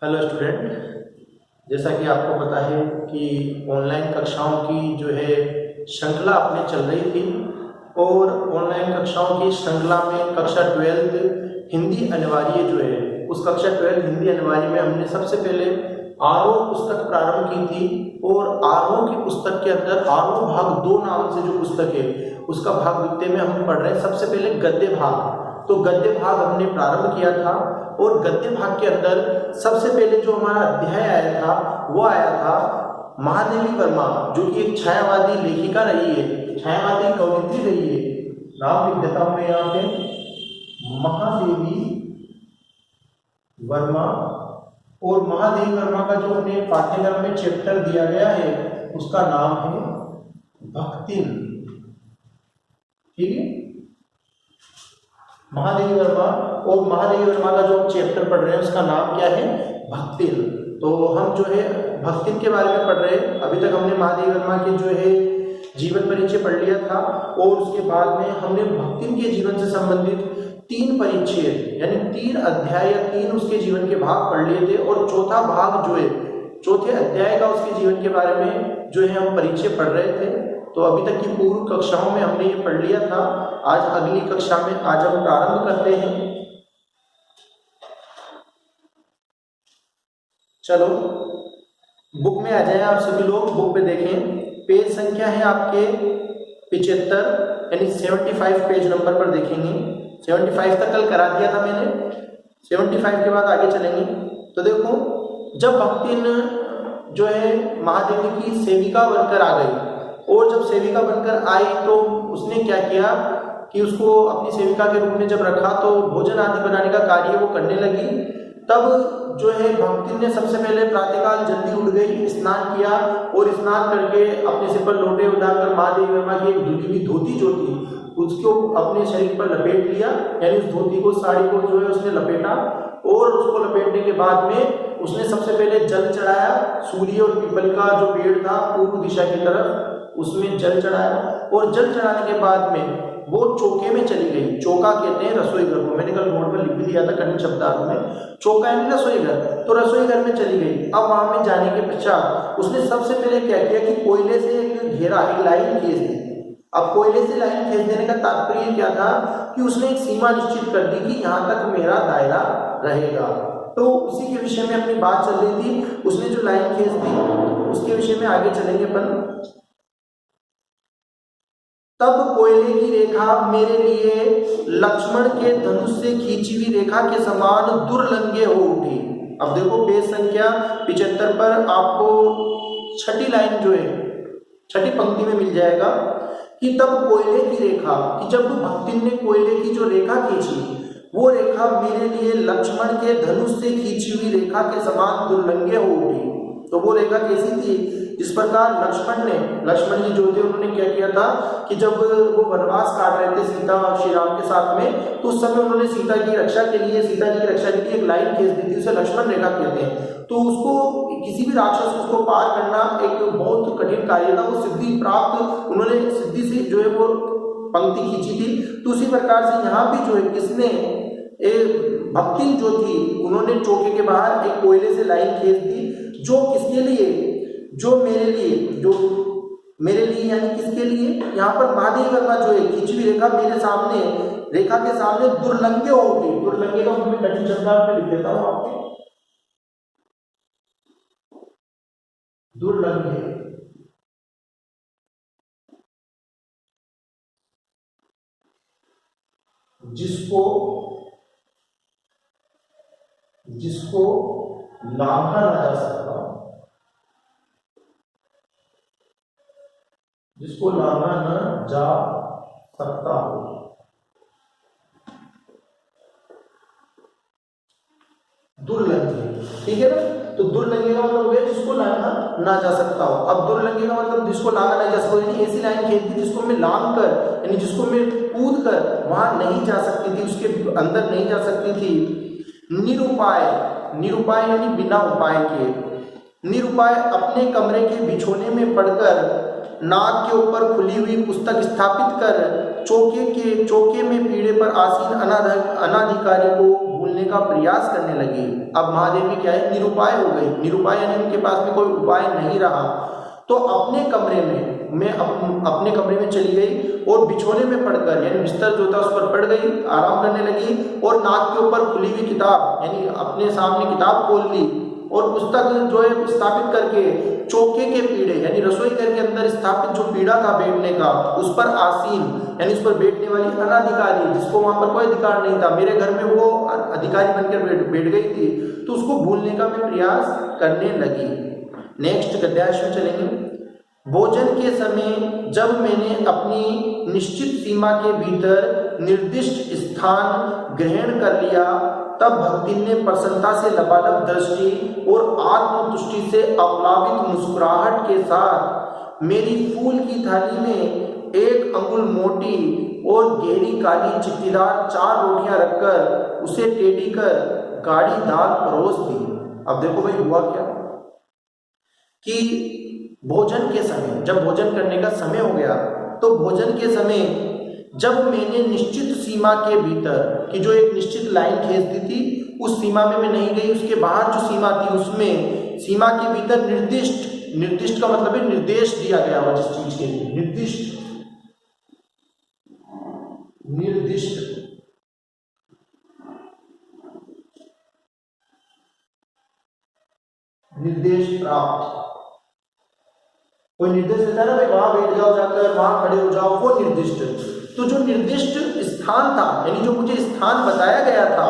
Hello student, जैसा कि आपको पता है कि ऑनलाइन कक्षाओं की जो है श्रृंखला अपने चल रही थी और ऑनलाइन कक्षाओं की श्रृंखला में कक्षा 12 हिंदी अनिवार्य जो है उस कक्षा 12 हिंदी अनिवार्य में हमने सबसे पहले आरोह पुस्तक प्रारंभ की थी। और आरोह की पुस्तक के अंदर आरोह भाग 2 नाम से जो पुस्तक है उसका भाग द्वितीय में हम पढ़ रहे हैं। सबसे पहले गद्य भाग, तो गद्य भाग हमने प्रारंभ किया था और गद्य भाग के अंदर सबसे पहले जो हमारा अध्याय आया था वो आया था महादेवी वर्मा, जो कि एक छायावादी लेखिका रही है, छायावादी कवयित्री रही है। नाम लिख देता हूं मैं यहाँ पे, महादेवी वर्मा। और महादेवी वर्मा का जो अपने पाठ्यक्रम में चैप्टर दिया गया है उसका नाम है भक्तिन। ठीक है, महादेवी वर्मा। और महादेवी वर्मा का जो चैप्टर पढ़ रहे हैं उसका नाम क्या है? भक्तिन। तो हम जो है भक्तिन के बारे में पढ़ रहे हैं। अभी तक हमने महादेवी वर्मा के जो है जीवन परिचय पढ़ लिया था और उसके बाद में हमने भक्तिन के जीवन से संबंधित 3 परिच्छेद यानी 3 अध्याय या 3 उसके जीवन के भाग पढ़ लिए थे। और चौथा भाग जो है चौथे अध्याय का उसके जीवन के बारे में जो है हम परिचय पढ़ रहे थे। तो अभी तक की पूर्व कक्षाओं में हमने ये पढ़ लिया था। आज अगली कक्षा में आज हम प्रारंभ करते हैं। चलो बुक में आ जाए आप सभी लोग, बुक पे देखें। पेज संख्या है आपके 75 यानी 75 पेज नंबर पर देखेंगे। 75 तक कल करा दिया था मैंने, 75 के बाद आगे चलेंगे। तो देखो, जब भक्तिन जो है महादेवी की सेविका बनकर आ गई और जब सेविका बनकर आई तो उसने क्या किया कि उसको अपनी सेविका के रूप में जब रखा तो भोजन आदि बनाने का कार्य वो करने लगी। तब जो है भक्तिन ने सबसे पहले प्रातःकाल जल्दी उठ गई, स्नान किया और स्नान करके अपने सिर पर लोटे उठाकर महादेवी वर्मा की एक धुली हुई धोती जो थी उसको अपने शरीर पर लपेट लिया। यानी उस धोती को, साड़ी को जो है उसने लपेटा और उसको लपेटने के बाद में उसने सबसे पहले जल चढ़ाया। सूर्य और पीपल का जो पेड़ था पूर्व दिशा की तरफ उसमें जल चढ़ाया और जल चढ़ाने के बाद में वो चौके में चली गई। चौका कहते हैं रसोई घर को, मैंने कल बोर्ड पर लिख भी दिया था कठिन शब्दार्थ में। चौका यानी रसोई घर, तो रसोई घर में चली गई। अब वहां में जाने के पश्चात उसने सबसे पहले क्या किया कि कोयले से एक घेरा, एक लाइन खींच दी। अब कोयले से लाइन खींच देने का तात्पर्य क्या था कि उसने एक सीमा निश्चित कर दी कि यहाँ तक मेरा दायरा रहेगा। तो उसी के विषय में अपनी बात चल रही थी। उसने जो लाइन खींच दी उसके विषय में आगे चलेंगे अपन। तब कोयले की रेखा मेरे लिए लक्ष्मण के धनुष से खींची हुई रेखा के समान दुर्लंघ्य हो उठी। अब देखो पेज संख्या 75 पर आपको छठी लाइन जो है छठी पंक्ति में मिल जाएगा कि तब कोयले की रेखा, कि जब भक्तिन ने कोयले की जो रेखा खींची वो रेखा मेरे लिए लक्ष्मण के धनुष से खींची हुई रेखा के समान दुर्लंघ्य हो उठी। तो वो रेखा कैसी थी? जिस प्रकार लक्ष्मण जी जो थे उन्होंने क्या किया था कि जब वो वनवास काट रहे थे सीता और श्री राम के साथ में, तो उस समय उन्होंने सीता जी की रक्षा के लिए एक लाइन खींच दी थी, उसे लक्ष्मण रेखा कहते हैं। तो उसको किसी भी राक्षस को उसको पार करना एक बहुत कठिन कार्य था। वो सिद्धि प्राप्त, उन्होंने सिद्धि से जो है वो पंक्ति खींची थी। तो उसी प्रकार से यहाँ भी जो है किसने, भक्तिन जो थी उन्होंने चौके के बाहर एक कोयले से लाइन खींच दी। जो किसके लिए? जो मेरे लिए यानी किसके लिए? यहाँ पर महादेवी वर्मा जो है खींची हुई रेखा मेरे सामने, रेखा के सामने दुर्लंघ्य होगी। दुर्लंघ्य का मैं कठिन शब्दार्थ में लिख देता हूं आपको, दुर्लंघ्य। जिसको लांघा ना जा सकता, जिसको लांघा न जा सकता हो। दुर्लंघ्य, ठीक है ना? तो दुर्लंघ्य का मतलब है जिसको लांघा ना जा सकता हो। अब दुर्लंघ्य का मतलब जिसको लांघा ना जा सकता हो, यानी ऐसी लाइन खींच दी जिसको मैं लांघ कर, यानी जिसको मैं कूद कर वहां नहीं जा सकती थी, उसके अंदर नहीं जा सकती थी। निरुपाय, निरुपाय यानी बिना उपाय के, निरुपाय अपने कमरे के बिछोने में पड़कर नाक के ऊपर खुली हुई पुस्तक स्थापित कर चौके में पीढ़े पर आसीन अनाधिकारी को भूलने का प्रयास करने लगी। अब महादेवी क्या है, निरुपाय हो गई। निरुपाय यानी उनके पास में कोई उपाय नहीं रहा। तो अपने कमरे में चली गई और बिछोने में पड़कर, यानी बिस्तर जो था उस पर पड़ गई, आराम करने लगी और नाक के ऊपर खुली हुई किताब, यानी अपने सामने किताब खोल ली और पुस्तक जो है स्थापित करके चौके के पीढ़े, यानी रसोई घर के अंदर स्थापित जो पीढ़ा था बैठने का, उस पर आसीन, यानी उस पर बैठने वाली अनाधिकारी, जिसको वहां पर कोई अधिकार नहीं था, मेरे घर में वो अधिकारी बनकर बैठ गई थी, तो उसको भूलने का मैं प्रयास करने लगी। नेक्स्ट गद्यांश में चलेंगे। भोजन के समय जब मैंने अपनी निश्चित सीमा के भीतर निर्दिष्ट स्थान ग्रहण कर लिया, तब भक्ति ने प्रसन्नता से लबालब दृष्टि और आत्मतुष्टि से अप्लावित मुस्कुराहट के साथ मेरी फूल की थाली में 1 अंगुल मोटी और गहरी काली चित्तीदार 4 रोटियां रखकर उसे टेढ़ी कर गाढ़ी दाल परोस दी। अब देखो भाई हुआ क्या कि भोजन के समय, जब भोजन करने का समय हो गया, तो भोजन के समय जब मैंने निश्चित सीमा के भीतर की जो एक निश्चित लाइन खींच दी थी, उस सीमा में मैं नहीं गई, उसके बाहर जो सीमा थी उसमें सीमा के भीतर निर्दिष्ट का मतलब है निर्देश दिया गया हो जिस चीज के लिए, निर्दिष्ट निर्देश प्राप्त, कोई निर्देश देता है ना भाई, वहां बैठ जाओ, जाकर वहां खड़े हो जाओ, वो निर्दिष्ट। तो जो निर्दिष्ट स्थान था, यानी जो मुझे स्थान बताया गया था,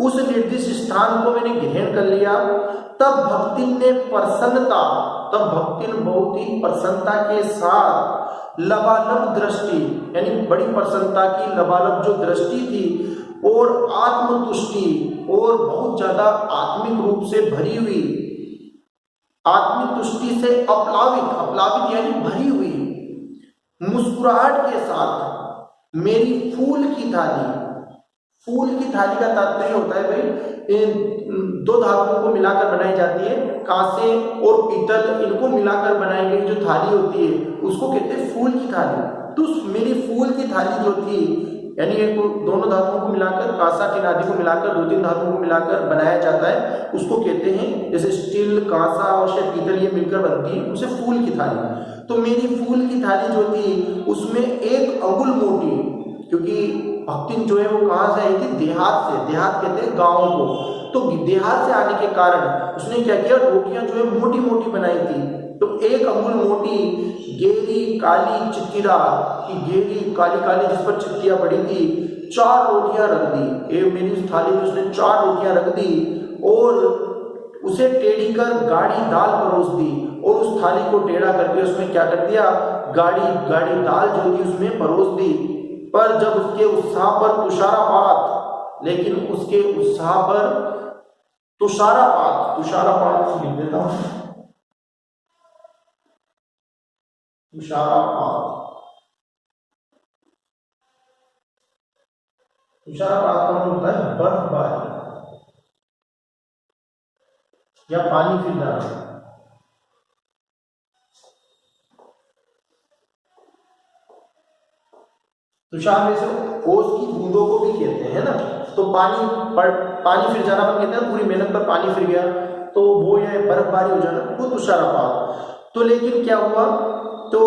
उस निर्दिष्ट स्थान को मैंने ग्रहण कर लिया। तब भक्तिन बहुत ही प्रसन्नता के साथ लबालब दृष्टि, यानी बड़ी प्रसन्नता की लबालब जो दृष्टि थी, और आत्मतुष्टि, और बहुत ज्यादा आत्मिक रूप से भरी हुई, आत्मिक तुष्टि से अप्लावित यानी भरी हुई मुस्कुराहट के साथ मेरी फूल की थाली का तात्पर्य होता है भाई, 2 धातुओं को मिलाकर बनाई जाती है, कांसे और पीतल, इनको मिलाकर बनाई गई जो थाली होती है उसको कहते हैं फूल की थाली। तो मेरी फूल की थाली जो थी, यानी एक दोनों धातुओं को मिलाकर, कांसा टिन आदि को मिलाकर 2-3 धातुओं को मिलाकर बनाया जाता है, उसको कहते हैं, जैसे स्टील, कांसा और पीतल ये मिलकर बनती है, उसे फूल की थाली। तो मेरी फूल की थाली जो थी उसमें 1 अंगुल मोटी, क्योंकि भक्ति जो है वो कहाँ से आई थी, देहात से, देहात कहते हैं गाँव को, तो देहात से आने के कारण उसने क्या किया, रोटियां जो है मोटी मोटी बनाई थी। तो 1 अंगुल मोटी गहरी काली चित्तीदार की, गहरी काली काली जिस पर चित्तियां पड़ी थी, 4 रोटियां रख दी। मेरी उस थाली में उसने 4 रोटियां रख दी और उसे टेढ़ी कर गाढ़ी दाल परोस दी, और उस थाली को टेढ़ा करके उसमें क्या कर दिया, गाढ़ी दाल जो थी उसमें परोस दी। पर जब उसके उत्साह पर तुषारापात, लेकिन उसके उत्साह पर तुषारापात लिख देता हूं, तुषारापात का मतलब होता है बर्फबारी या पानी फिर जाना। तुषार में से ओस की बूंदों को भी कहते हैं ना, तो पानी फिर जाना अपन कहते हैं, पूरी मेहनत पर पानी फिर गया, तो वो या बर्फबारी हो जाना, वो तुषारापात। तो लेकिन क्या हुआ, तो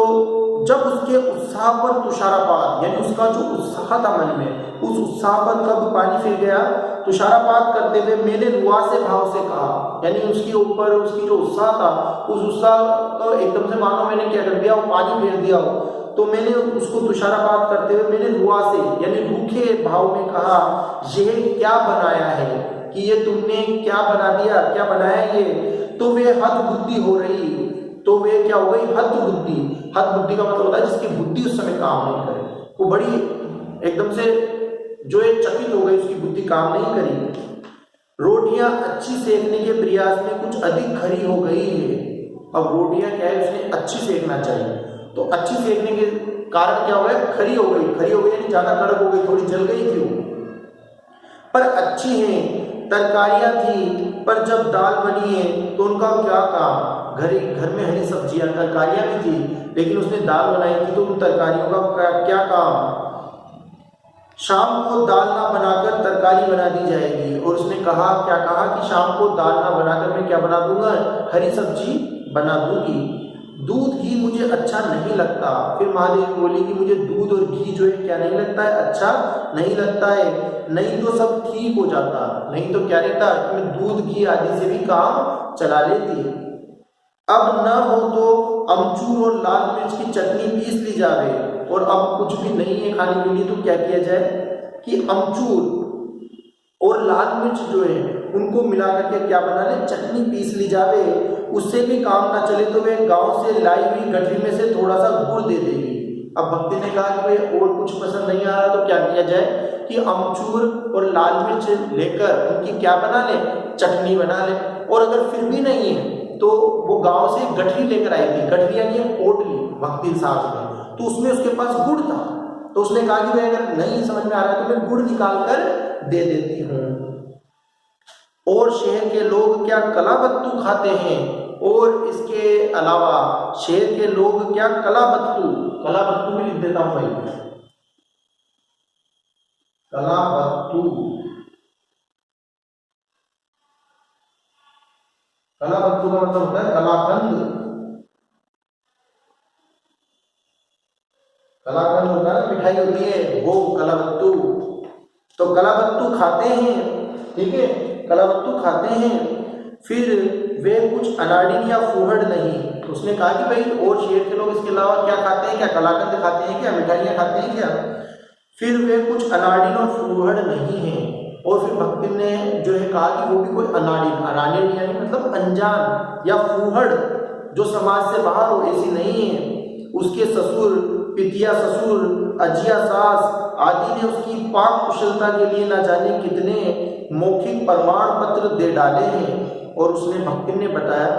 जब उसके उत्साह पर तुषारापात, यानी उसका जो उत्साह था मन में, उस उत्साह पर कब पानी फिर गया, तुषारापात करते हुए मैंने रुआसे भाव से कहा, यानी उसके ऊपर उसकी जो उत्साह था, उस उत्साह को एकदम से मानो मैंने क्या कर दिया, वो पानी फेर दिया हो। तो मैंने उसको तुषारापात करते हुए मैंने रुआ से, यानी रूखे भाव में कहा, यह क्या बनाया है, कि ये तुमने क्या बना दिया, क्या बनाया ये। तो वे हद बुद्धि हो रही, तो वे क्या हो गई, हद बुद्धि। हद बुद्धि का मतलब होता है जिसकी बुद्धि उस समय काम नहीं करे, वो बड़ी एकदम से जो है चकित हो गई, उसकी बुद्धि काम नहीं करी। रोटियां अच्छी सेकने के प्रयास में कुछ अधिक खरी हो गई है। अब रोटियां क्या है, उसने अच्छी सेकना चाहिए, तो अच्छी सेकने के कारण क्या हो गया, खरी हो गई यानी ज्यादा कड़क हो गई, थोड़ी जल गई थी वो, पर अच्छी है। तरकारियां थी, पर जब दाल बनी है तो उनका क्या काम, घर में हरी सब्जियां, तरकारियां भी थी, लेकिन उसने दाल बनाई थी, तो उन तरकारियों का क्या काम, शाम को दाल ना बनाकर तरकारी बना दी जाएगी। और उसने कहा, क्या कहा कि शाम को दाल ना बनाकर मैं क्या बना दूंगा, हरी सब्जी बना दूंगी। दूध घी मुझे अच्छा नहीं लगता। फिर महादेवी बोली कि मुझे दूध और घी जो है क्या नहीं लगता है, अच्छा नहीं लगता है, नहीं तो सब ठीक हो जाता, नहीं तो क्या रहता कि मैं दूध घी आदि से भी काम चला लेती। अब न हो तो अमचूर और लाल मिर्च की चटनी पीस ली जावे। और अब कुछ भी नहीं है खाने के लिए तो क्या किया जाए कि अमचूर और लाल मिर्च जो है उनको मिला करके क्या बना ले, चटनी पीस ली जावे। उससे भी काम ना चले तो वे गांव से लाई हुई गठरी में से थोड़ा सा गुड़ दे देगी। अब भक्ति ने कहा कि भाई और कुछ पसंद नहीं आ रहा तो क्या किया जाए कि अमचूर और लाल मिर्च लेकर उनकी क्या बना ले, चटनी बना ले। और अगर फिर भी नहीं है तो वो गांव से गठरी लेकर आई थी। गठरी यानी पोटली भक्ति साथ में, तो उसमें उसके पास गुड़ था। तो उसने कहा कि भाई अगर नहीं समझ में आ रहा है तो मैं गुड़ निकाल कर दे देती हूँ। और शहर के लोग क्या कलाबत्तू खाते हैं। और इसके अलावा शहर के लोग क्या कलाबत्तू, कलाबत्तू भी लिख देता हूं भाई, कलाबत्तू, कलाबत्तू का मतलब होता है कलाकंद। कलाकंद होता है, मिठाई होती है वो कलाबत्तू। तो कलाबत्तू खाते हैं, ठीक है, कलाबत्तू खाते हैं। फिर वे कुछ अनाड़िन या फूहड़ नहीं। उसने कहा कि भाई और शहर के लोग इसके अलावा क्या खाते हैं, क्या कलाकंद खाते हैं, क्या मिठाइयाँ खाते हैं क्या। फिर वे कुछ अनाड़िन और फूहड़ नहीं है। और फिर भक्ति ने जो है कहा कि वो भी कोई अनाड़िन, अनाड़िन यानी मतलब अनजान या फूहड़ जो समाज से बाहर हो, ऐसी नहीं है। उसके ससुर, पितिया ससुर, अजिया सास आदि ने उसकी पाक कुशलता के लिए न जाने कितने मौखिक प्रमाण पत्र दे डाले हैं। और उसने भक्ति ने बताया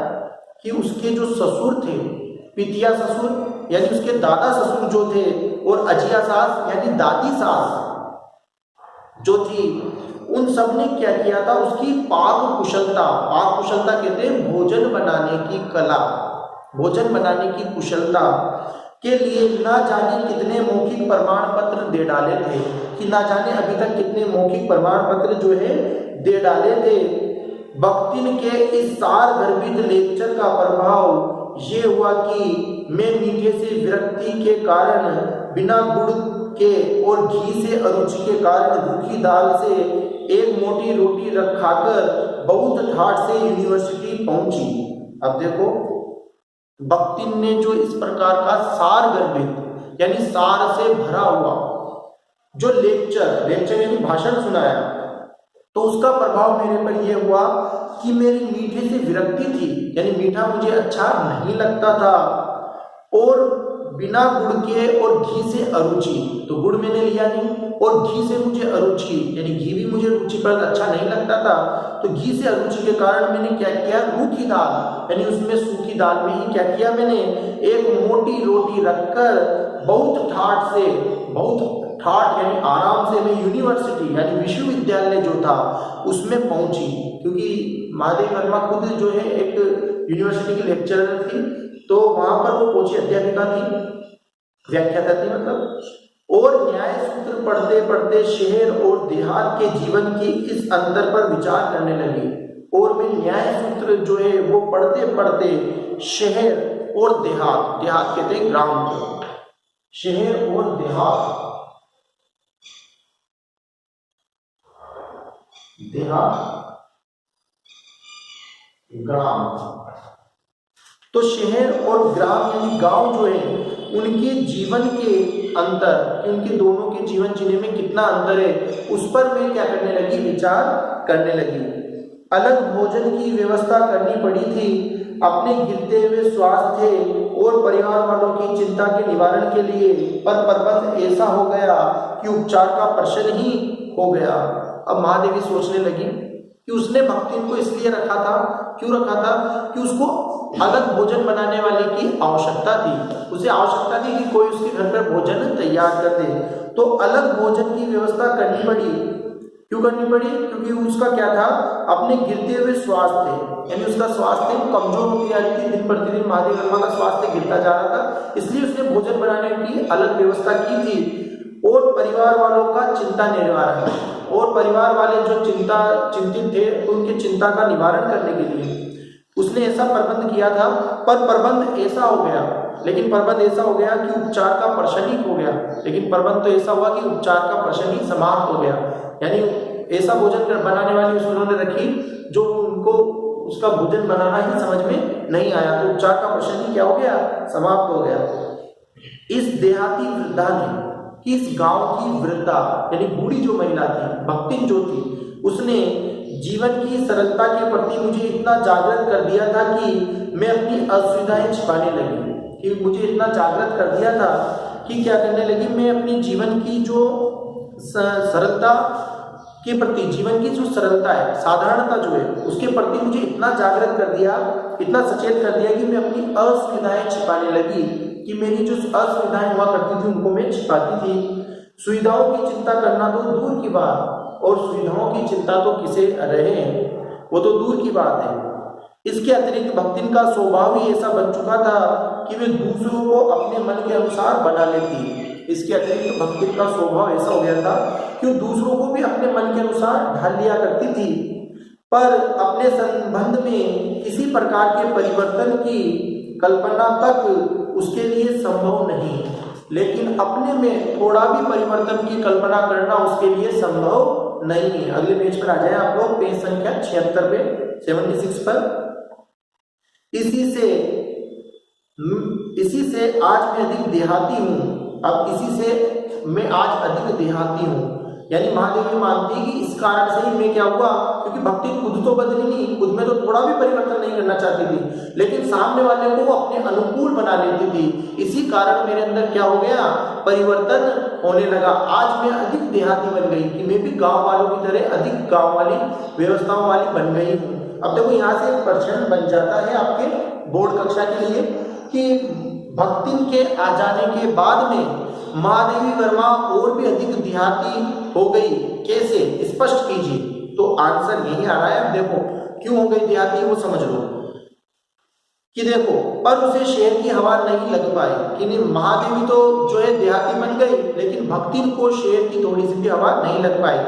कि उसके जो ससुर थे, पितिया ससुर यानी उसके दादा ससुर जो थे, और अजिया सास यानी दादी सास जो थी, उन सब ने क्या किया था, उसकी पाक कुशलता, पाक कुशलता कहते हैं भोजन बनाने की कला, भोजन बनाने की कुशलता के लिए ना जाने कितने मौखिक प्रमाण पत्र दे डाले थे। कि ना जाने अभी तक कितने मौखिक प्रमाण पत्र जो है दे डाले थे। भक्तिन के इस सार गर्भित लेक्चर का प्रभाव ये हुआ कि मैं मीठे से विरक्ति के कारण, बिना गुड़ के और घी से अरुचि के कारण रूखी दाल से एक मोटी रोटी खाकर बहुत ठाठ से यूनिवर्सिटी पहुंची। अब देखो भक्तिन ने जो इस प्रकार का सार गर्भित यानी सार से भरा हुआ जो लेक्चर यानी भाषण सुनाया, तो उसका प्रभाव मेरे पर यह हुआ कि मेरी मीठे से विरक्ति थी, यानी मीठा मुझे अच्छा नहीं लगता था। और बिना गुड़ के और घी से अरुचि, तो गुड़ मैंने लिया नहीं, और घी से मुझे अरुचि यानी घी भी मुझे रुचि पर अच्छा नहीं लगता था। तो घी से अरुचि के कारण मैंने क्या किया, रूखी दाल यानी उसमें सूखी दाल में ही क्या किया, मैंने एक मोटी रोटी रखकर बहुत ठाठ से, बहुत ठाठ यानी आराम से मैं यूनिवर्सिटी यानी विश्वविद्यालय जो था उसमें पहुंची। क्योंकि महादेवी वर्मा खुद जो है एक यूनिवर्सिटी की लेक्चरर थी, तो वहां पर वो पहुंची, अध्यापिका थी, व्याख्याता थी मतलब। और न्याय सूत्र पढ़ते पढ़ते शहर और देहात के जीवन की इस अंतर पर विचार करने लगी। और मैं न्याय सूत्र जो है वो पढ़ते पढ़ते शहर और देहात, देहात कहते हैं ग्राम को, शहर और देहात, देहात ग्राम, तो शहर और ग्राम यानी गांव जो है उनके जीवन के अंतर, उनके दोनों के जीवन जीने में कितना अंतर है, उस पर मैं क्या करने लगी, विचार करने लगी। अलग भोजन की व्यवस्था करनी पड़ी थी। अपने गिरते हुए स्वास्थ्य और परिवार वालों की चिंता के निवारण के लिए पर प्रबंध ऐसा हो गया कि उपचार का प्रश्न ही हो गया। अब महादेवी सोचने लगी कि उसने भक्ति को इसलिए रखा था, क्यों रखा था, कि उसको अलग भोजन बनाने वाले की आवश्यकता थी। उसे आवश्यकता थी कि कोई उसके घर पर भोजन तैयार कर दे, तो अलग भोजन की व्यवस्था करनी पड़ी। क्यों करनी पड़ी, क्योंकि उसका क्या था, अपने गिरते हुए स्वास्थ्य यानी उसका स्वास्थ्य कमजोर होती जा रही थी, दिन प्रतिदिन महादेवी वर्मा का स्वास्थ्य गिरता जा रहा था, इसलिए उसने भोजन बनाने की अलग व्यवस्था की थी। और परिवार वालों का चिंता निवारण, और परिवार वाले जो चिंतित थे उनकी चिंता का निवारण करने के लिए उसने ऐसा प्रबंध किया था। पर प्रबंध ऐसा हो गया, लेकिन प्रबंध ऐसा हो गया कि उपचार का प्रश्न ही हो गया। लेकिन प्रबंध तो ऐसा हुआ कि उपचार का प्रश्न ही समाप्त हो गया, यानी ऐसा भोजन बनाने वाली उन्होंने रखी जो उनको उसका भोजन बनाना ही समझ में नहीं आया, तो उपचार का प्रश्न ही क्या हो गया, समाप्त हो गया। इस देहाती वृद्धा ने, इस गांव की वृद्धा यानी बूढ़ी जो महिला थी, भक्तिन जो थी, उसने जीवन की सरलता के प्रति मुझे इतना जागृत कर दिया था कि मैं अपनी असुविधाएं छिपाने लगी, कि मुझे इतना जागृत कर दिया था कि क्या करने लगी, मैं अपनी जीवन की जो सरलता के प्रति, जीवन की जो सरलता है, साधारणता जो है, उसके प्रति मुझे इतना जागृत कर दिया, इतना सचेत कर दिया कि मैं अपनी असुविधाएं छिपाने लगी, कि मेरी जो असुविधाएं हुआ करती थी उनको मैं छिपाती थी। सुविधाओं की चिंता करना तो दूर की बात, और सुविधाओं की चिंता तो किसे रहे, वो तो दूर की बात है। इसके अतिरिक्त भक्तिन का स्वभाव ही ऐसा बन चुका था कि वे दूसरों को अपने मन के अनुसार बना लेती। इसके अतिरिक्त भक्तिन का स्वभाव ऐसा हो गया था कि वो दूसरों को भी अपने मन के अनुसार ढाल लिया करती थी, पर अपने संबंध में किसी प्रकार के परिवर्तन की कल्पना तक उसके लिए संभव नहीं, लेकिन अपने में थोड़ा भी परिवर्तन की कल्पना करना उसके लिए संभव नहीं है। अगले पेज पर आ जाए आप लोग, पेज संख्या 76 पे, 76 पर। इसी से आज मैं अधिक देहाती हूँ। अब इसी से मैं आज अधिक देहाती हूँ, यानी महादेवी मानती है कि इस कारण से ही मैं क्या हुआ, क्योंकि भक्ति खुद तो बदली नहीं, खुद में तो थोड़ा भी परिवर्तन नहीं करना चाहती थी, लेकिन सामने वाले को अपने अनुकूल बना लेती थी। इसी कारण मेरे अंदर क्या हो गया, परिवर्तन होने लगा। आज मैं अधिक देहाती बन गई, कि मैं भी गांव वालों की तरह अधिक गांव वाली व्यवस्थाओं वाली बन गई हूँ। अब देखो यहाँ से एक प्रश्न बन जाता है आपके बोर्ड कक्षा के लिए कि भक्तिन के आ जाने के बाद में महादेवी वर्मा और भी अधिक देहाती हो गई, कैसे, स्पष्ट कीजिए। तो आंसर यही आ रहा है। अब देखो क्यों हो गई देहाती, वो समझ लो कि देखो, पर उसे शहर की हवा नहीं लग पाई, कि नहीं, महादेवी तो जो है देहाती बन गई, लेकिन भक्तिन को शहर की थोड़ी सी भी हवा नहीं लग पाई।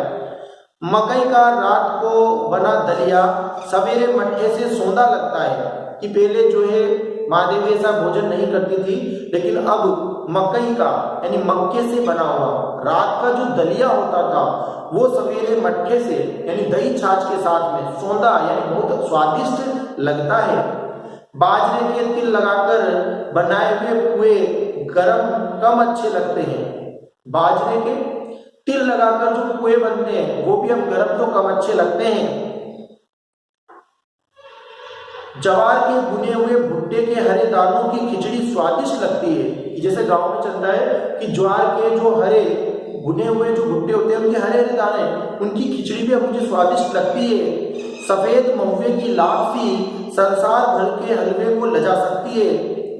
मकई का रात को बना दलिया सवेरे मट्ठे से सौंधा लगता है, कि पहले जो है महादेवी ऐसा भोजन नहीं करती थी, लेकिन अब मकई का यानी मक्के से बना हुआ रात का जो दलिया होता था वो सवेरे मट्ठे से यानी दही छाछ के साथ में सौंधा यानी बहुत स्वादिष्ट लगता है। बाजरे के तिल लगाकर बनाए हुए पुए गरम कम अच्छे लगते हैं। बाजरे के तिल लगाकर जो पुए बनते हैं वो भी अब गरम तो कम अच्छे लगते हैं। ज्वार के भुने हुए भुट्टे के हरे दानों की खिचड़ी स्वादिष्ट लगती है। जैसे गांव में चलता है कि ज्वार के जो हरे भुने हुए जो भुट्टे होते हैं उनके हरे हरे दाने, उनकी खिचड़ी भी मुझे स्वादिष्ट लगती है। सफेद महुए की लापसी संसार भर के हलवे को लजा सकती है,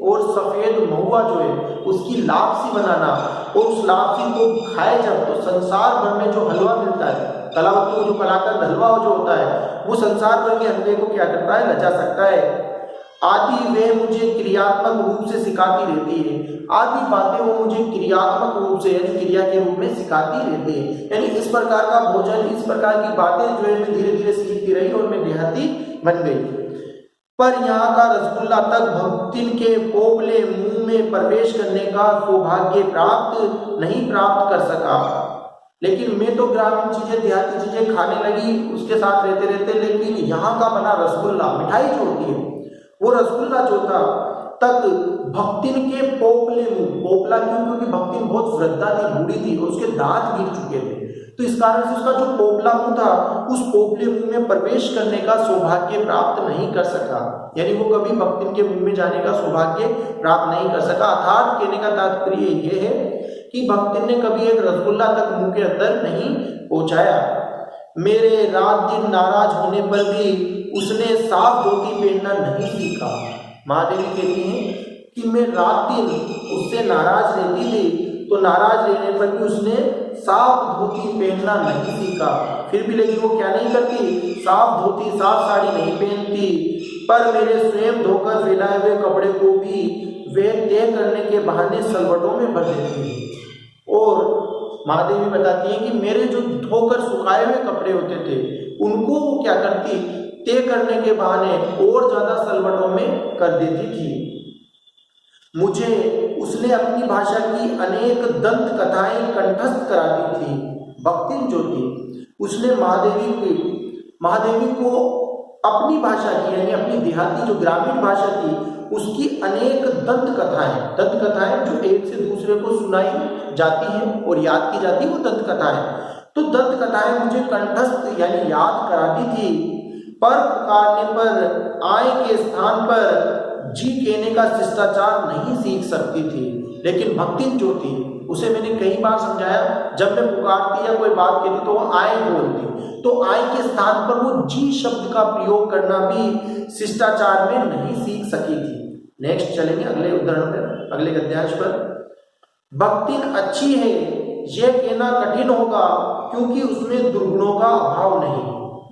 और सफेद महुआ जो है उसकी लापसी बनाना और उस लापसी को खाए जब, तो संसार भर में जो हलवा मिलता है, कलावत जो कलाकंद हलवा जो होता है वो संसार भर के हलवे को क्या करता है, लजा सकता है। आदि वे मुझे क्रियात्मक रूप से सिखाती रहती है। आदि बातें वो मुझे क्रियात्मक रूप से यानी क्रिया के रूप में सिखाती रहती है, यानी इस प्रकार का भोजन, इस प्रकार की बातें जो है मैं धीरे धीरे सीखती रही और मैं देहाती बन गई। पर यहाँ का रसगुल्ला तक भक्तिन के पोपले मुंह में प्रवेश करने का सौभाग्य नहीं प्राप्त कर सका। लेकिन मैं तो ग्रामीण चीजें, देहाती चीजें खाने लगी उसके साथ रहते रहते, लेकिन यहाँ का बना रसगुल्ला, मिठाई जो होती है वो रसगुल्ला जो था तक भक्तिन के पोपले मुंह, पोपला क्यों, क्योंकि भक्तिन बहुत वृद्धा थी, बूढ़ी थी और उसके दांत गिर चुके थे, तो इस कारण से उसका जो पोपला मुंह था उस पोपले मुंह में प्रवेश करने का सौभाग्य प्राप्त नहीं कर सका, यानी वो कभी भक्तिन के मुंह में जाने का सौभाग्य प्राप्त नहीं कर सका। अर्थात कहने का तात्पर्य ये है कि भक्तिन ने कभी एक रसगुल्ला तक मुंह के अंदर नहीं पहुंचाया। मेरे रात दिन नाराज होने पर भी उसने साफ धोती पहनना नहीं सीखा। महादेवी कहती हैं कि मैं रात दिन उससे नाराज रहती थी, तो नाराज रहने पर भी उसने साफ धोती पहनना नहीं सीखा। फिर भी लेकिन वो क्या नहीं करती, साफ धोती साफ साड़ी नहीं पहनती, पर मेरे स्वयं धोकर फैलाए हुए कपड़े को भी वे तय करने के बहाने सलवटों में भर देती है। और महादेवी बताती है कि मेरे जो धोकर सुखाए हुए कपड़े होते थे उनको वो क्या करती, तय करने के बहाने और ज्यादा सलवटों में कर देती थी। मुझे उसने अपनी भाषा की अनेक दंत कथाएं कंठस्थ करा दी थी। भक्तिन जो थी उसने महादेवी को अपनी भाषा की यानी अपनी देहाती जो ग्रामीण भाषा थी उसकी अनेक दंत कथाएं जो एक से दूसरे को सुनाई जाती हैं और याद की जाती है वो दंत कथाएं, तो दंत कथाएं मुझे कंठस्थ यानी याद कराती थी। पर पुकारने पर आय के स्थान पर जी कहने का शिष्टाचार नहीं सीख सकती थी। लेकिन भक्तिन जो थी उसे मैंने कई बार समझाया, जब मैं पुकारती या कोई बात कहती तो वो आय बोलती, तो आय के स्थान पर वो जी शब्द का प्रयोग करना भी शिष्टाचार में नहीं सीख सकी थी। नेक्स्ट चलेंगे अगले उदाहरण पर, अगले गद्यांश पर। भक्तिन अच्छी है यह कहना कठिन होगा क्योंकि उसमें दुर्गुणों का अभाव नहीं।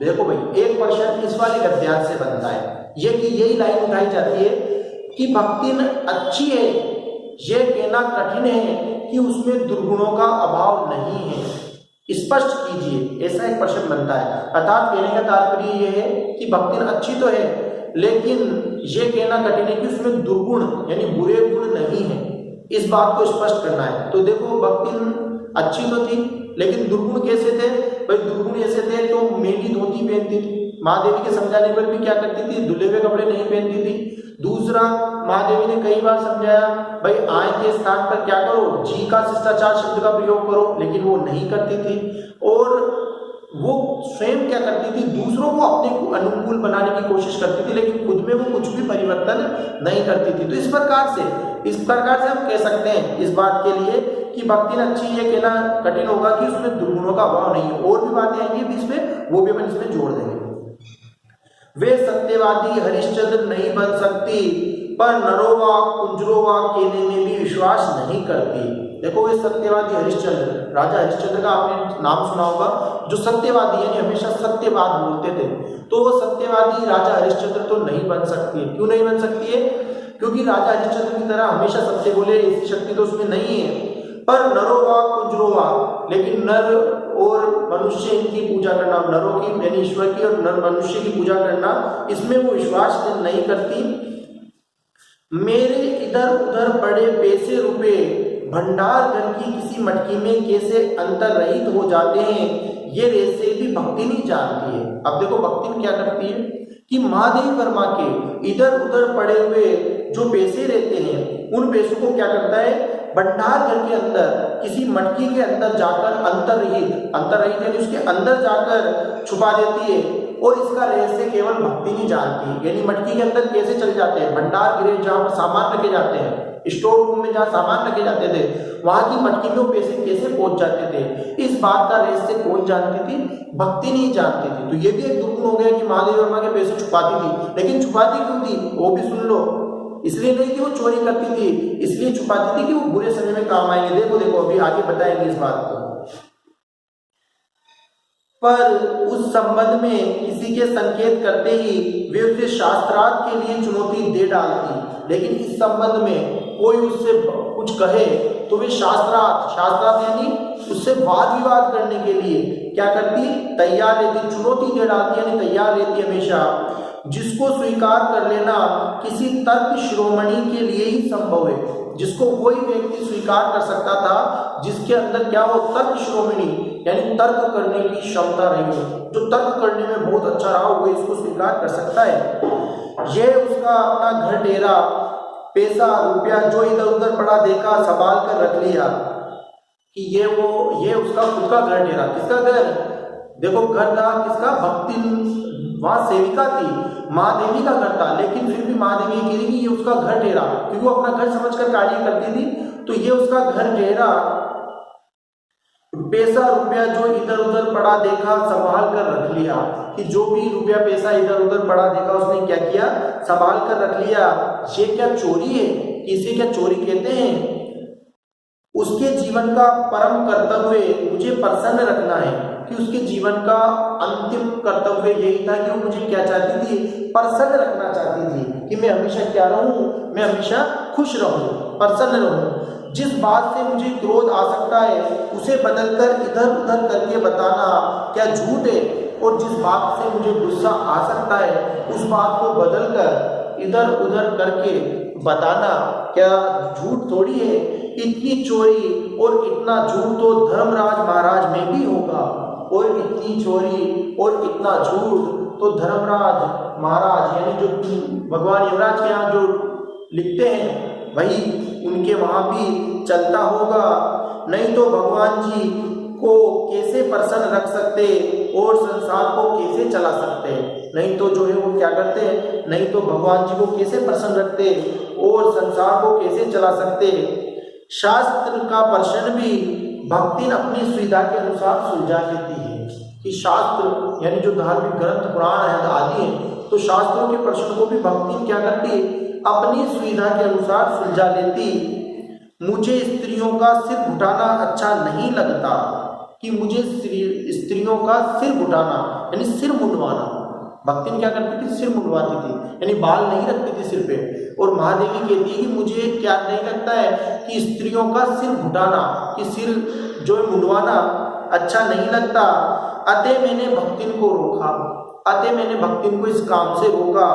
देखो भाई, एक प्रश्न इस वाले गद्यांश से बनता है ये कि यही लाइन उठाई जाती है कि भक्तिन अच्छी है यह कहना कठिन है कि उसमें दुर्गुणों का अभाव नहीं है, स्पष्ट कीजिए, ऐसा एक प्रश्न बनता है। अर्थात कहने का तात्पर्य यह है कि भक्तिन अच्छी तो है लेकिन यह कहना कठिन है कि उसमें दुर्गुण यानी बुरे गुण नहीं है, इस बात को स्पष्ट करना है। तो देखो, भक्तिन अच्छी तो थी लेकिन दुर्गुण कैसे थे भाई? दुर्गुण ऐसे थे तो मेली धोती पहनती थी, महादेवी के समझाने पर भी क्या करती थी, धुले हुए कपड़े नहीं पहनती थी। दूसरा, महादेवी ने कई बार समझाया भाई आय के स्थान पर क्या करो, जी का शिष्टाचार शब्द का प्रयोग करो, लेकिन वो नहीं करती थी। और वो स्वयं क्या करती थी, दूसरों को अपने को अनुकूल बनाने की कोशिश करती थी लेकिन खुद में वो कुछ भी परिवर्तन नहीं करती थी। तो इस प्रकार से हम कह सकते हैं इस बात के लिए कि भक्तिन अच्छी ये कहना कठिन होगा कि उसमें दुर्गुणों का अभाव नहीं है। और भी बातें आएंगी भी इसमें, वो भी अपन इसमें जोड़ देंगे। वे सत्यवादी हरिश्चंद्र नहीं बन सकती पर नरोवा कुंजरोवा कहने में भी विश्वास नहीं करती। देखो, वे सत्यवादी हरिश्चंद्र, राजा हरिश्चंद्र का आपने नाम सुना होगा, जो सत्यवादी यानी हमेशा सत्यवाद बोलते थे, तो वो सत्यवादी राजा हरिश्चंद्र तो नहीं बन सकती है। क्यों नहीं बन सकती है? क्योंकि राजा हरिश्चंद्र की तरह हमेशा सत्य बोले ऐसी शक्ति तो उसमें नहीं है। पर नरोवा कुंजरोवा, लेकिन नर और मनुष्य इनकी पूजा करना, नरों की यानी ईश्वर की और नर मनुष्य की पूजा करना, इसमें वो विश्वास नहीं करती। मेरे इधर उधर पड़े पैसे रुपए भंडार घर की किसी मटकी में कैसे अंतर्रहित हो जाते हैं, ये रहस्य भी भक्ति नहीं जानती है। अब देखो, भक्ति क्या करती है कि महादेव वर्मा के इधर उधर पड़े हुए जो पैसे रहते हैं उन पैसों को क्या करता है, भंडार घर के अंदर किसी मटकी के अंदर जाकर अंतर्रहित यानी उसके अंदर जाकर छुपा देती है। और इसका रहस्य केवल भक्ति नहीं जानती, यानी मटकी के अंदर कैसे चल जाते हैं, भंडार गृह जहाँ पर सामान रखे जाते हैं, स्टोर रूम में जहाँ सामान रखे जाते थे, वहां की मटकी में वो पैसे कैसे पहुंच जाते थे, इस बात का रहस्य कौन जानती थी? भक्ति नहीं जानती थी। तो ये भी एक दुर्गुण हो गया कि महादेव वर्मा के पैसे छुपाती थी। लेकिन छुपाती क्यों थी वो भी सुन लो, इसलिए नहीं कि वो चोरी करती थी, इसलिए छुपाती थी कि वो बुरे समय में काम आएंगे। देखो अभी आगे बताएंगे इस बात को। पर उस संबंध में किसी के संकेत करते ही वे उसे शास्त्रार्थ के लिए चुनौती दे डालती, लेकिन इस संबंध में कोई उससे कुछ कहे तो वे शास्त्रार्थ यानी उससे वाद विवाद करने के लिए क्या करती, तैयार रहती, चुनौती दे डालती यानी तैयार रहती हमेशा। जिसको स्वीकार कर लेना किसी तर्क शिरोमणि के लिए ही संभव है, जिसको कोई व्यक्ति स्वीकार कर सकता था जिसके अंदर क्या हो, तर्क शिरोमणि यानी तर्क करने की क्षमता रही हो, जो तर्क करने में बहुत अच्छा रहा हो वो इसको स्वीकार कर सकता है। यह उसका अपना घर डेरा, पैसा रुपया जो इधर उधर पड़ा देखा संभाल कर रख लिया कि ये उसका खुद का घर डेरा। किसका घर? देखो घर था किसका, भक्ति वहां सेविका थी, महादेवी का घर था, लेकिन फिर भी महादेवी कह रही कि ये उसका घर ठहरा, क्योंकि वो अपना घर समझकर कार्य करती थी, तो ये उसका घर ठहरा। पैसा रुपया जो इधर उधर पड़ा देखा संभाल कर रख लिया, कि जो भी रुपया पैसा इधर उधर पड़ा देखा उसने क्या किया, संभाल कर रख लिया। ये क्या चोरी है? इसे क्या चोरी कहते हैं? उसके जीवन का परम कर्तव्य मुझे प्रसन्न रखना है, कि उसके जीवन का अंतिम कर्तव्य यही था कि वो मुझे क्या चाहती थी, प्रसन्न रखना चाहती थी, कि मैं हमेशा क्या रहूं, मैं हमेशा खुश रहूं, प्रसन्न रहूं। जिस बात से मुझे क्रोध आ सकता है उसे बदलकर इधर उधर करके बताना क्या झूठ है, और जिस बात से मुझे गुस्सा आ सकता है उस बात को बदलकर इधर उधर करके बताना क्या झूठ थोड़ी है। इतनी चोरी और इतना झूठ तो धर्मराज महाराज में भी होगा, और इतनी चोरी और इतना झूठ तो धर्मराज महाराज यानी जो भगवान यमराज के यहाँ जो लिखते हैं वही उनके वहाँ भी चलता होगा। नहीं तो भगवान जी को कैसे प्रसन्न रख सकते और संसार को कैसे चला सकते, नहीं तो जो है वो क्या करते हैं, नहीं तो भगवान जी को कैसे प्रसन्न रखते और संसार को कैसे चला सकते। शास्त्र का प्रश्न भी भक्ति अपनी सुविधा के अनुसार सुलझा लेती है कि शास्त्र यानी जो धार्मिक ग्रंथ पुराण है आदि है, तो शास्त्रों के प्रश्न को भी भक्ति क्या करती, अपनी सुविधा के अनुसार सुलझा लेती। मुझे स्त्रियों का सिर घुटाना अच्छा नहीं लगता, कि मुझे स्त्रियों का सिर घुटाना यानी सिर मुंडवाना, भक्ति क्या करती थी, सिर मुंडवाती थी यानी बाल नहीं रखती थी सिर पे। और महादेवी कहती है कि मुझे क्या नहीं लगता है कि स्त्रियों का सिर घुटाना, कि सिर जो है मुंडवाना अच्छा नहीं लगता। अतः मैंने भक्तिन को रोका, अतः मैंने भक्तिन को इस काम से रोका।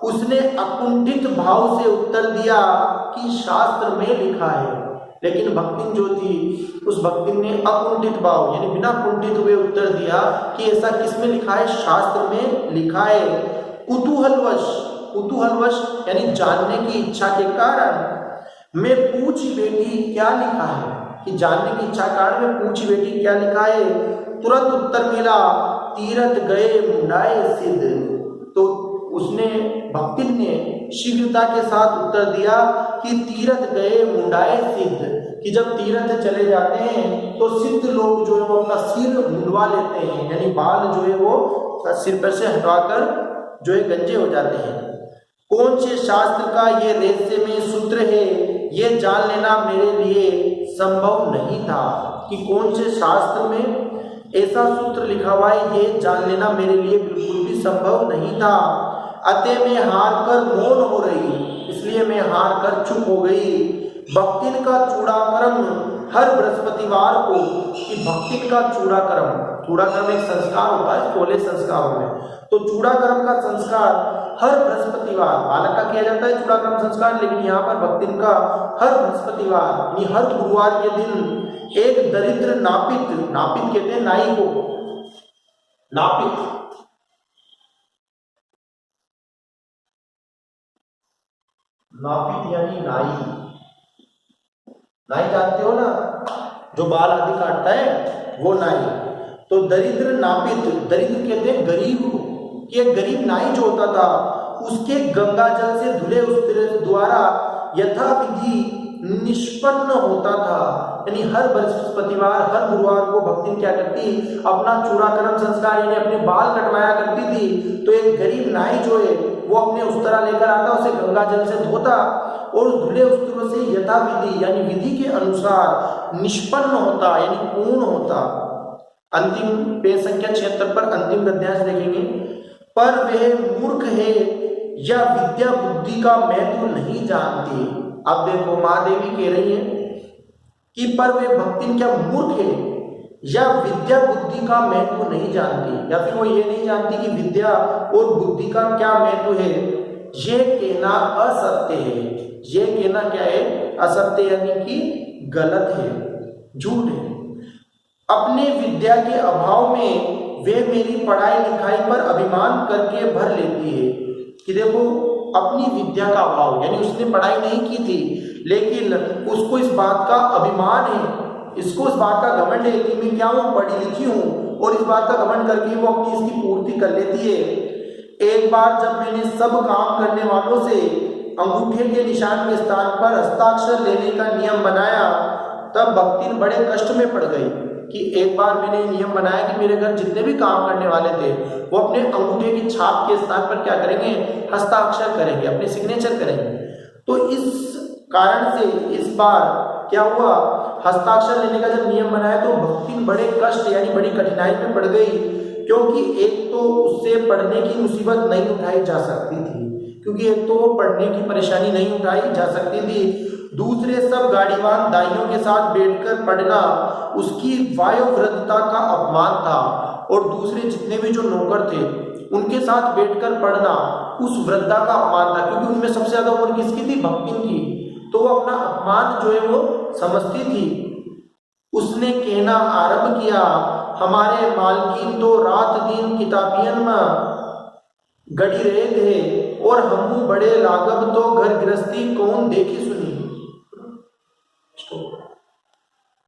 उसने अकुंठित भाव से उत्तर दिया कि शास्त्र में लिखा है, लेकिन भक्तिन जो थी उस भक्तिन ने अकुंठित भाव यानी बिना कुंठित हुए उत्तर दिया कि ऐसा किसमें लिखा है, शास्त्र में लिखा है। कुतूहलवश, कुतूहलवश यानी जानने की इच्छा के कारण मैं पूछी बेटी क्या लिखा है, कि जानने की इच्छा कारण में पूछी बेटी क्या लिखा है। तुरंत उत्तर मिला तीरथ गए मुंडाए सिद्ध, तो उसने भक्तिन ने शीघ्रता के साथ उत्तर दिया कि तीरथ गए मुंडाए सिद्ध, कि जब तीरथ चले जाते हैं तो सिद्ध लोग जो है वो अपना सिर मुंडवा लेते हैं, यानी बाल जो है वो सिर पर से हटाकर जो है गंजे हो जाते हैं। कौन से शास्त्र का ये रहस्यमय सूत्र है ये जान लेना मेरे लिए संभव नहीं था, कि कौन से शास्त्र में ऐसा सूत्र लिखा हुआ है ये जान लेना मेरे लिए बिल्कुल भी संभव नहीं था। अतः मैं हार कर मौन हो रही, इसलिए मैं हार कर चुप हो गई। भक्तिन का चूड़ाकर्म हर बृहस्पतिवार को, कि भक्तिन का चूड़ाकर्म, चूड़ाकर्म एक संस्कार होता है 16 संस्कारों में, तो चूड़ाकर्म का संस्कार हर बृहस्पतिवार बालक का किया जाता है चूड़ाकर्म संस्कार, लेकिन यहाँ पर भक्तिन का हर बृहस्पतिवार यानी हर गुरुवार के दिन एक दरिद्र नापित, नापित कहते हैं नाई को, नापित नापित यानी नाई, नाई जानते हो ना, जो बाल आदि काटता है वो नाई। तो दरिद्र नापित, दरिद्र कहते हैं गरीब को, कि एक गरीब नाई जो होता था उसके गंगा जल से धुले उस द्वारा यथाविधि निष्पन्न होता था, यानी हर बृहस्पतिवार हर गुरुवार को भक्ति क्या करती, अपना चूड़ाकर्म संस्कार यानी अपने बाल कटवाया करती थी। तो एक गरीब नाई जो है वो अपने उस्तरा लेकर आता, उसे गंगा जल से धोता और धुले उस्तरों से यथाविधि यानी विधि के अनुसार निष्पन्न होता यानी पूर्ण होता। अंतिम पेज संख्या 76 पर अंतिम गद्यांश देखेंगे। पर वह मूर्ख है या विद्या बुद्धि का महत्व नहीं जानती। अब देखो महादेवी कह रही है कि पर वे भक्ति क्या मूर्ख है या विद्या बुद्धि का महत्व नहीं जानती, या फिर वो ये नहीं जानती कि विद्या और बुद्धि का क्या महत्व है। ये कहना असत्य है, ये कहना क्या है, असत्य यानी कि गलत है, झूठ है। अपने विद्या के अभाव में वे मेरी पढ़ाई लिखाई पर अभिमान करके भर लेती है। कि देखो अपनी विद्या का अभाव यानी उसने पढ़ाई नहीं की थी, लेकिन उसको इस बात का अभिमान है, इसको इस बात का घमंड है कि मैं क्या हूँ, पढ़ी लिखी हूँ, और इस बात का घमंड करके वो अपनी इसकी पूर्ति कर लेती है। एक बार जब मैंने सब काम करने वालों से अंगूठे के निशान के स्थान पर हस्ताक्षर लेने का नियम बनाया, तब भक्ति बड़े कष्ट में पड़ गई। कि एक बार मैंने नियम बनाया कि मेरे घर जितने भी काम करने वाले थे वो अपने अंगूठे की छाप के स्थान पर क्या करेंगे, हस्ताक्षर करेंगे, अपने सिग्नेचर करेंगे। तो इस कारण से इस बार क्या हुआ, हस्ताक्षर लेने का जब नियम बनाया तो भक्ति बड़े कष्ट यानी बड़ी कठिनाई में पड़ गई, क्योंकि एक तो उससे पढ़ने की मुसीबत नहीं उठाई जा सकती थी कि क्योंकि एक तो पढ़ने की परेशानी नहीं उठाई जा सकती थी, दूसरे सब गाड़ीवान दाइयों के साथ बैठकर पढ़ना उसकी वायोवृद्धता का अपमान था, और दूसरे जितने भी जो नौकर थे उनके साथ बैठकर पढ़ना उस वृद्धा का अपमान था, क्योंकि उनमें सबसे ज्यादा उम्र किसकी थी? भक्तिन की। तो वो अपना अपमान जो है वो समझती थी। उसने कहना आरंभ किया, हमारे मालकिन तो रात दिन किताबियन में गड़ी रहे थे और हमू बड़े लागब तो घर गृहस्थी कौन देखी सुनी।